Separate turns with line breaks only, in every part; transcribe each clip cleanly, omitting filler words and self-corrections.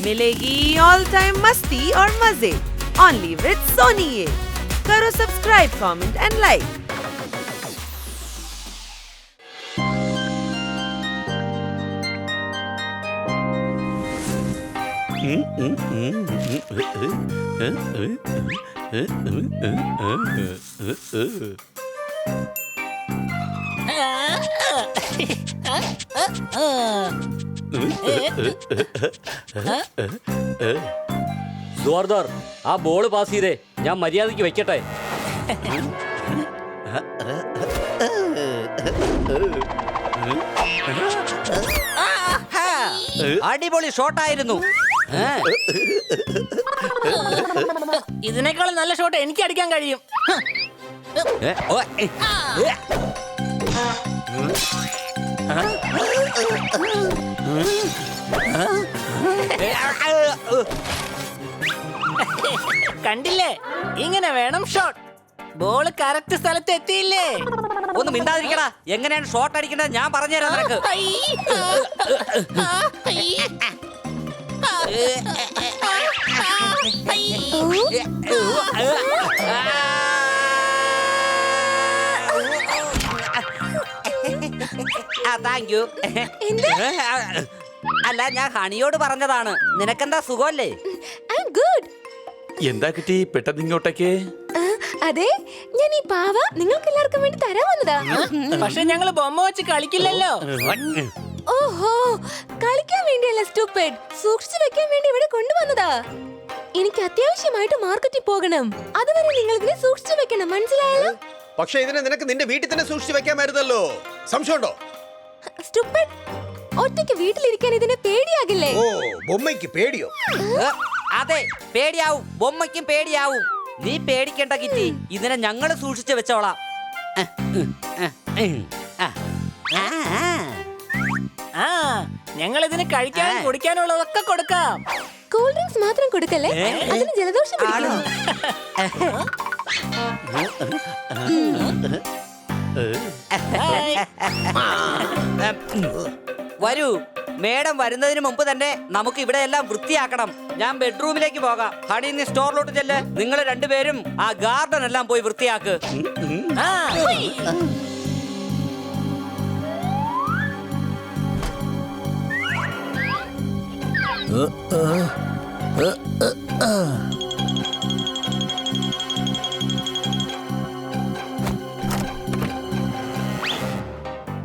मिलेगी all time मस्ती और मजे ओनली विद सोनी ये। करो सब्सक्राइब, कमेंट एंड लाइक।
ജോർദാർ ആ ബോള് പാസ് ചെയ്തേ, ഞാൻ മര്യാദയ്ക്ക് വെക്കട്ടെ. അടിപൊളി ഷോട്ടായിരുന്നു.
ഇതിനേക്കാളും നല്ല ഷോട്ട് എനിക്ക് അടിക്കാൻ കഴിയും. കണ്ടില്ലേ, ഇങ്ങനെ വേണം ഷോട്ട്. ബോള് കറക്റ്റ് സ്ഥലത്ത് എത്തിയില്ലേ?
ഒന്ന് മിണ്ടാതിരിക്കടാ. എങ്ങനെയാണ് ഷോട്ട് അടിക്കേണ്ടത് ഞാൻ പറഞ്ഞുതരാം നിനക്ക്. Thank you. അല്ല, ഞാൻ ഹണിയോട് പറഞ്ഞതാണ്. നിനക്കെന്താ സുഖമല്ലേ?
എന്താ കിട്ടി പെട്ടെന്ന് ഇങ്ങോട്ടേക്ക്?
അതെ, ഞാൻ ഈ പാവ നിങ്ങൾക്ക് എല്ലാവർക്കും വേണ്ടി തരാൻ വന്നതാ.
പക്ഷെ ഞങ്ങള് ബൊമ്മ വെച്ച് കളിക്കില്ലല്ലോ.
ഓഹോ, കളിക്കാൻ വേണ്ടിയല്ല സ്റ്റുപ്പിഡ്, സൂക്ഷിച്ചു വെക്കാൻ വേണ്ടി ഇവിടെ കൊണ്ടുവന്നതാ. എനിക്ക് അത്യാവശ്യമായിട്ട് മാർക്കറ്റിൽ പോകണം. അതുവരെ നിങ്ങൾ ഇതിനെ സൂക്ഷിച്ചു വെക്കണം, മനസ്സിലായല്ലോ?
പക്ഷെ ഇതിനെ നിനക്ക് നിന്റെ വീട്ടിൽ തന്നെ സൂക്ഷിച്ചു വെക്കാമായിരുന്നല്ലോ. സംശയമുണ്ടോ?
സ്റ്റുപ്പിഡ്, ഒറ്റയ്ക്ക് വീട്ടിലിരിക്കാൻ ഇതിനെ പേടിയാകില്ലേ?
ഓ, ബൊമ്മയ്ക്ക് പേടിയോ?
അതെ, പേടിയാവും. ബൊമ്മയ്ക്കും പേടിയാവും. നീ പേടിക്കണ്ട കിറ്റി, ഇതിനെ ഞങ്ങള് സൂക്ഷിച്ചു വെച്ചോളാം.
ഞങ്ങൾ ഇതിന് കഴിക്കാനും കുടിക്കാനുള്ളതൊക്കെ കൊടുക്കാം.
കൂൾ ഡ്രിങ്ക്സ് മാത്രം കൊടുക്കല്ലേ, അതിന് ജലദോഷം പിടിക്കും.
വരൂ, മേഡം വരുന്നതിന് മുമ്പ് തന്നെ നമുക്ക് ഇവിടെ എല്ലാം വൃത്തിയാക്കണം. ഞാൻ ബെഡ്റൂമിലേക്ക് പോകാം. ഹണി, നീ സ്റ്റോറിലോട്ട് ചെല്ല്. നിങ്ങൾ രണ്ടുപേരും ആ ഗാർഡൻ എല്ലാം പോയി വൃത്തിയാക്ക്.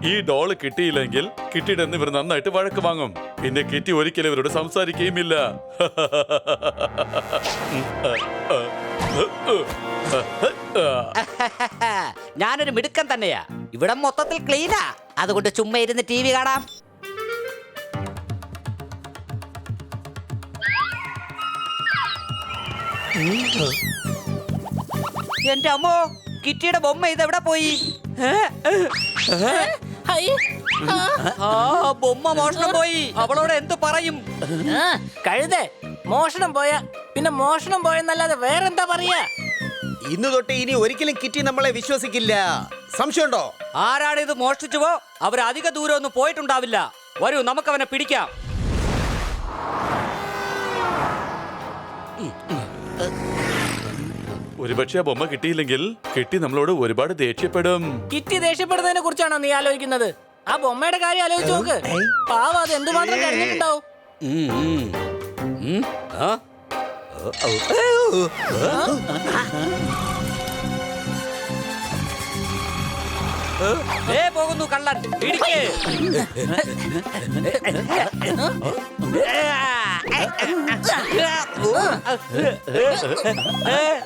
ഈ ഡോള് കിട്ടിയില്ലെങ്കിൽ കിട്ടിയുടെ ഇവർ നന്നായിട്ട് വഴക്ക് വാങ്ങും. പിന്നെ കിറ്റി ഒരിക്കലും ഇവരോട് സംസാരിക്കുകയുമില്ല.
ഞാനൊരു മിടുക്കൻ തന്നെയാ. ഇവിടെ മൊത്തത്തിൽ ക്ലീനാ. അതുകൊണ്ട് ചുമ്മാ ഇരുന്ന് TV കാണാം. എന്റെ അമ്മോ, കിറ്റിയുടെ ബൊമ്മ ഇതെവിടെ പോയി? ബൊമ്മ മോഷണം പോയി. അവളോട് എന്ത് പറയും?
കഴുതേ, മോഷണം പോയ പിന്നെ മോഷണം പോയെന്നല്ലാതെ വേറെന്താ പറയാ?
ഇന്ന് തൊട്ട് ഇനി ഒരിക്കലും കിറ്റി നമ്മളെ വിശ്വസിക്കില്ല. സംശയമുണ്ടോ?
ആരാണിത് മോഷ്ടിച്ചുവോ അവർ അധിക ദൂരം ഒന്നും പോയിട്ടുണ്ടാവില്ല. വരൂ, നമുക്കവനെ പിടിക്കാം.
ഒരുപക്ഷെ ആ ബൊമ്മ കിട്ടിയില്ലെങ്കിൽ കിട്ടി നമ്മളോട് ഒരുപാട് ദേഷ്യപ്പെടും.
കിറ്റി ദേഷ്യപ്പെടുന്നതിനെ കുറിച്ചാണോ നീ ആലോചിക്കുന്നത്? ആ ബൊമ്മയുടെ കാര്യം ആലോചിച്ച് നോക്ക്. പാവ അത് എന്തുമാത്രം കരഞ്ഞിട്ടുണ്ടാവും.
പോകുന്നു കള്ളൻ. പിടിക്ക്.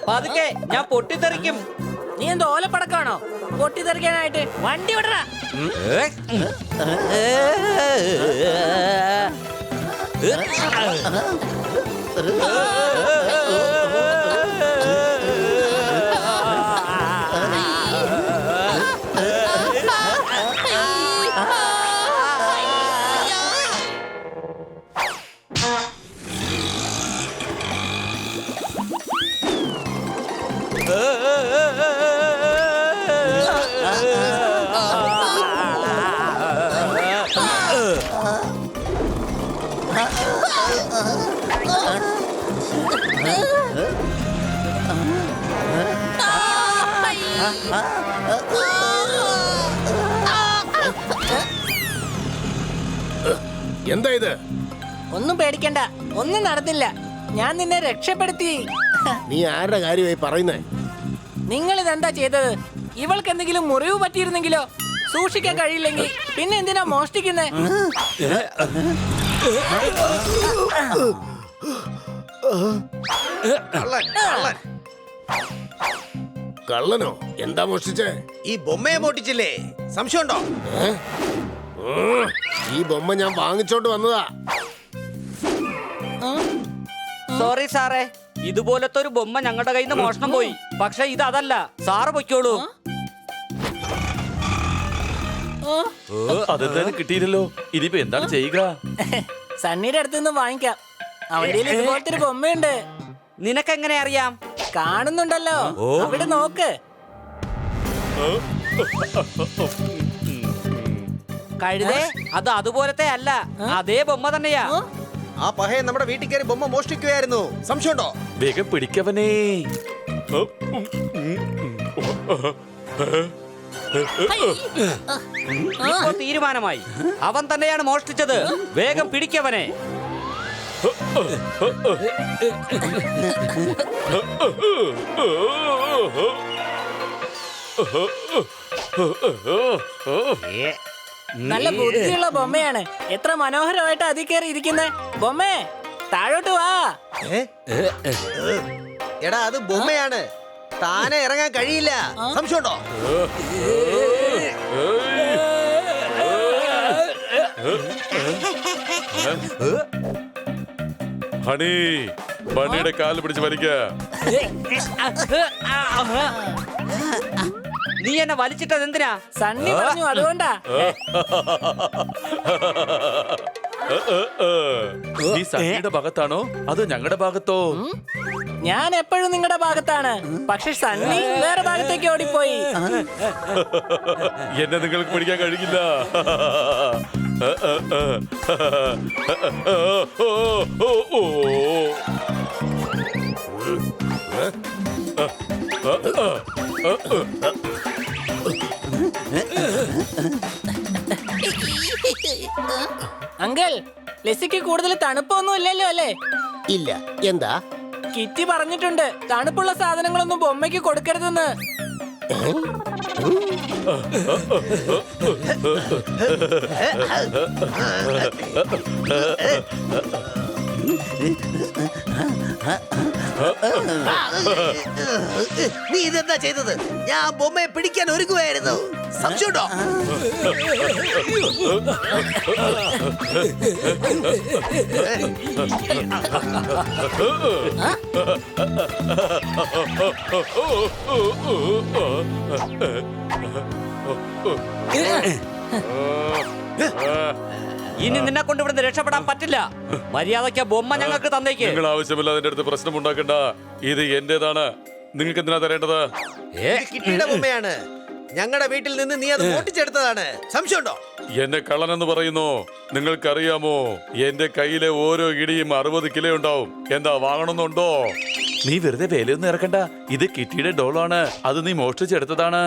പതുക്കെ, ഞാൻ പൊട്ടിത്തെറിക്കും.
നീ എന്ത് ഓലപ്പടക്കാണോ പൊട്ടിത്തെറിക്കാനായിട്ട്? വണ്ടി വിടറാ.
എന്താ ഇത്?
ഒന്നും പേടിക്കണ്ട, ഒന്നും നടന്നില്ല. ഞാൻ നിന്നെ രക്ഷപ്പെടുത്തി.
നീ ആരുടെ കാര്യമായി പറയുന്നേ?
നിങ്ങൾ ഇതെന്താ ചെയ്തത്? ഇവൾക്ക് എന്തെങ്കിലും മുറിവ് പറ്റിയിരുന്നെങ്കിലോ? സൂക്ഷിക്കാൻ കഴിയില്ലെങ്കിൽ പിന്നെ എന്തിനാ മോഷ്ടിക്കുന്നേ?
കള്ളനോ? എന്താ മോഷ്ടിച്ചേ?
ഈ ബൊമ്മയെ മോട്ടിച്ചില്ലേ? സംശയമുണ്ടോ?
ഈ ബൊമ്മ ഞാൻ വാങ്ങിച്ചോണ്ട് വന്നതാ.
സോറി സാറേ, ഇതുപോലത്തെ ഒരു ബൊമ്മ ഞങ്ങളുടെ കയ്യിൽ നിന്ന് മോഷണം പോയി. പക്ഷെ ഇത് അതല്ല. സാറ് പൊയ്ക്കോളൂ.
അതെന്തായാലും കിട്ടിയില്ലല്ലോ. ഇനിയിപ്പോ എന്താണ് ചെയ്യുക?
സണ്ണിയുടെ അടുത്ത് നിന്ന് വാങ്ങിക്കാം. അവന്റെ ഇതുപോലത്തെ ഒരു ബൊമ്മയുണ്ട്.
നിനക്കെങ്ങനെ അറിയാം?
കാണുന്നുണ്ടല്ലോ, അവിടെ നോക്ക്.
കഴുതേ, അത് അതുപോലത്തെ അല്ല, അതേ ബൊമ്മ തന്നെയാ.
ആ പഹയെ നമ്മുടെ വീട്ടിൽ കയറി ബൊമ്മ മോഷ്ടിക്കുകയായിരുന്നു. സംശയമുണ്ടോ?
വേഗം പിടിക്കവനേ.
ഇപ്പോ തീരുമാനമായി. അവൻ തന്നെയാണ് മോഷ്ടിച്ചത്. വേഗം പിടിക്കവനെ.
നല്ല ബുദ്ധിയുള്ള ബൊമ്മയാണ്. എത്ര മനോഹരമായിട്ട് അതിൽ കയറി ഇരിക്കുന്നേ. ബൊമ്മേ, താഴോട്ട് വാ.
എടാ, അത് ബൊമ്മയാണ്. താനെ ഇറങ്ങാൻ കഴിയില്ല. സംശയമുണ്ടോ?
ഹണി, ബണ്ണിയുടെ കാല് പിടിച്ച് വലിക്ക.
നീ എന്നെ വലിച്ചിട്ടത് എന്തിനാ?
സണ്ണി പറഞ്ഞു, അതുകൊണ്ടാ.
നീ സണ്ണിയുടെ ഭാഗത്താണോ അതോ ഞങ്ങളുടെ ഭാഗത്തോ?
ഞാൻ എപ്പോഴും നിങ്ങളുടെ ഭാഗത്താണ്. പക്ഷെ സണ്ണി വേറെ ഭാഗത്തേക്ക് ഓടിപ്പോയി.
എന്നെ നിങ്ങൾക്ക് പിടിക്കാൻ കഴിയില്ല.
അങ്കിൾ, ലെസിക്ക് കൂടുതൽ തണുപ്പൊന്നും ഇല്ലല്ലോ അല്ലേ?
ഇല്ല. എന്താ?
കിറ്റി പറഞ്ഞിട്ടുണ്ട് തണുപ്പുള്ള സാധനങ്ങളൊന്നും ബൊമ്മയ്ക്ക് കൊടുക്കരുതെന്ന്.
നീ ഇതെന്താ ചെയ്തത്? ഞാൻ ബൊമ്മയെ പിടിക്കാൻ ഒരുങ്ങുകയായിരുന്നു. സംശയമുണ്ടോ?
ഇനി നിന്നെ കൊണ്ട് ഇവിടുന്ന് രക്ഷപ്പെടാൻ പറ്റില്ല. മര്യാദയ്ക്ക് ബൊമ്മ ഞങ്ങൾക്ക് തന്നേക്ക്.
നിങ്ങൾ ആവശ്യമില്ല അതിന്റെ അടുത്ത് പ്രശ്നം ഉണ്ടാക്കണ്ട. ഇത് എന്റേതാണ്. നിങ്ങൾക്ക് എന്തിനാ തരേണ്ടത്?
കിട്ടിയുടെ ബൊമ്മയാണ്. ഞങ്ങളുടെ വീട്ടിൽ നിന്ന് നീ അത് മോട്ടിച്ചെടുത്തതാണ്. സംശയമുണ്ടോ?
എന്നെ കള്ളനെന്ന് പറയുന്നു. നിങ്ങൾക്കറിയാമോ, എന്റെ കയ്യിലെ ഓരോ ഇടിയും 60 കിലോ ഉണ്ടാവും. എന്താ, വാങ്ങണമെന്നുണ്ടോ? നീ വെറുതെ വിലയൊന്നും ഇറക്കണ്ട. ഇത് കിറ്റിയുടെ ഡോളാണ്. അത് നീ മോഷ്ടിച്ചെടുത്തതാണ്.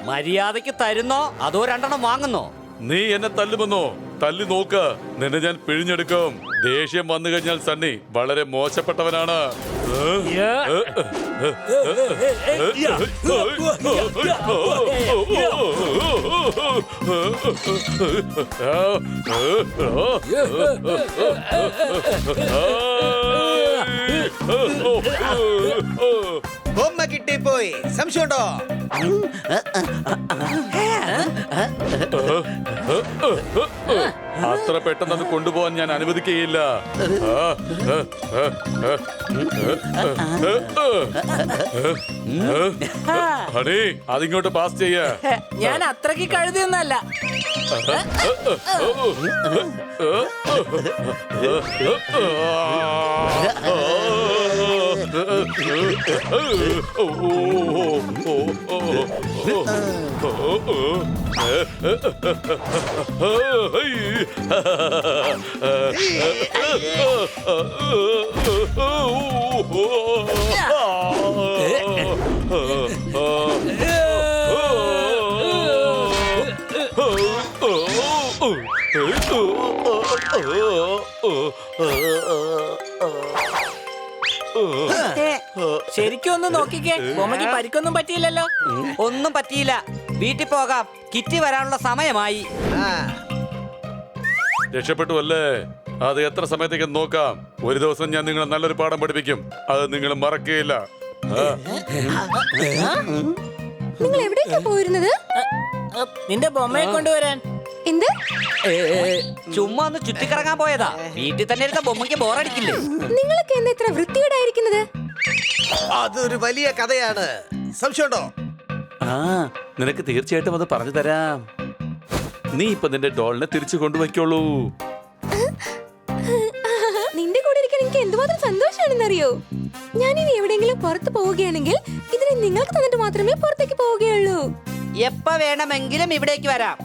മര്യാദയ്ക്ക് തരുന്നോ അതോ രണ്ടെണ്ണം വാങ്ങുന്നോ?
നീ എന്നെ തല്ലുമെന്നോ? തല്ലി നോക്ക്, നിന്നെ ഞാൻ പിഴിഞ്ഞെടുക്കും. ദേഷ്യം വന്നു കഴിഞ്ഞാൽ സണ്ണി വളരെ മോശപ്പെട്ടവനാണ്.
ബൊമ്മ കിട്ടിപ്പോയി. സംശയമുണ്ടോ?
അത്ര പെട്ടെന്ന് അത് കൊണ്ടുപോകാൻ ഞാൻ അനുവദിക്കുകയില്ല. ഹണി, അതിങ്ങോട്ട് പാസ് ചെയ്യ.
ഞാൻ അത്രയ്ക്ക് കഴുതിയൊന്നല്ല. ശരിക്കും ഒന്ന് നോക്കിക്കേ, ബൊമ്മയ്ക്ക് പരിക്കൊന്നും പറ്റിയില്ലല്ലോ.
ഒന്നും പറ്റിയില്ല. വീട്ടിൽ പോകാം, കിറ്റി വരാനുള്ള സമയമായി.
രക്ഷപ്പെട്ടു അല്ലേ? അത് എത്ര സമയത്തേക്ക് നോക്കാം. ഒരു ദിവസം ഞാൻ നിങ്ങളെ നല്ലൊരു പാഠം പഠിപ്പിക്കും. അത് നിങ്ങൾ മറക്കുകയില്ല.
നിങ്ങൾ എവിടേക്കാ പോയിരുന്നത്?
നിന്റെ ബൊമ്മയെ കൊണ്ടുവരാൻ.
എന്ത്?
ചുമ്മാ ഒന്ന് ചുറ്റിക്കറങ്ങാൻ പോയതാ. വീട്ടിൽ തന്നെ ഇരുന്ന ബൊമ്മയ്ക്ക് ബോറടിക്കില്ലേ?
നിങ്ങളൊക്കെ എന്താ ഇത്ര വൃത്തികേടായിരിക്കുന്നത്?
അതൊരു വലിയ കഥയാണ്. സംശയമുണ്ടോ?
ആ, നിനക്ക് തീർച്ചയായിട്ടും അത് പറഞ്ഞു തരാം. നീ ഇപ്പൊ നിന്റെ ഡോളിനെ തിരിച്ചു കൊണ്ടുവയ്ക്കോളൂ.
നിന്റെ കൂടെ ഇരിക്കാൻ എനിക്ക് എന്തുമാത്രം സന്തോഷമാണെന്നറിയോ? ഞാനിനി എവിടെയെങ്കിലും പുറത്ത് പോവുകയാണെങ്കിൽ ഇതിനെ നിങ്ങൾക്ക് തന്നിട്ട് മാത്രമേ പുറത്തേക്ക് പോവുകയുള്ളൂ.
എപ്പ വേണമെങ്കിലും ഇവിടേക്ക് വരാം.